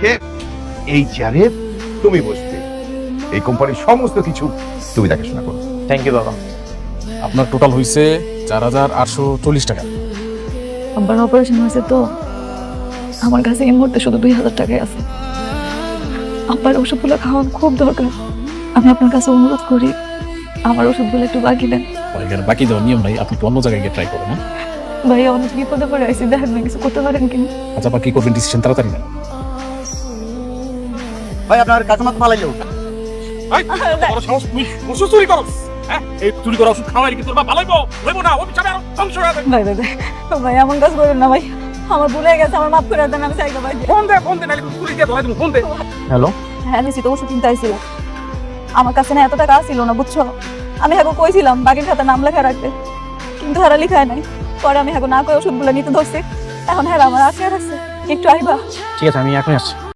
থেকে এই চেয়ারে তুমি বসবে, এই কোম্পানির সমস্ত কিছু তুমি দেখাশোনা করো। থ্যাংক ইউ বাবা। আপনার টোটাল হয়েছে 4,840 টাকা। আব্বার অপারেশন হয়েছে তো আমার কাছে এই মুহূর্তে শুধু 2,000 টাকাই আছে। আব্বার ওষুধগুলো খাওয়ার খুব দরকার। আমি আপনার কাছে অনুরোধ করি আমার ওষুধগুলো একটু বাকি দেন। এখানে বাকি দেওয়ার নিয়ম নাই, আপনি একটু অন্য জায়গায় গিয়ে ট্রাই করেন। হ্যাঁ ভাই অনেক বিপদে পড়ে আইসি, দেখেন না কিছু করতে পারেন কিনা। আচ্ছা, আবার কি করবেন ডিসিশন তাড়াতাড়ি নেন। ভাই আপনার কাস্টমার তো পালাইলো। চুরি করো, হ্যাঁ এই চুরি করা ওষুধ খাওয়াই কিন্তু তোর ভালো হইবো না, অভিশাপে আরো ধ্বংস হয়ে যাবে। ভাই ভাই ভাই ভাই এমন কাজ করেন না ভাই, আমার ভুলে গেছে, আমার মাফ করে দেন। আমি চাই না ভাই। ফোন দে নালে চুরি দিয়ে ধরে তুমি, ফোন দে। হ্যালো, হ্যাঁ নিশ্চিত ওষুধ কিনতে আইছিল, আমার কাছে না এত টাকা ছিল না বুঝছো। আমি হ্যাঁ কইছিলাম বাকির খাতা নাম লেখা রাখতে, কিন্তু হারা লিখায় নাই। পরে আমি হ্যাঁ না কই ওষুধগুলো নিতে ধরছি, এখন হ্যাঁ আমার আসে রাখছে। একটু আইবা? ঠিক আছে আমি এখনই আসছি।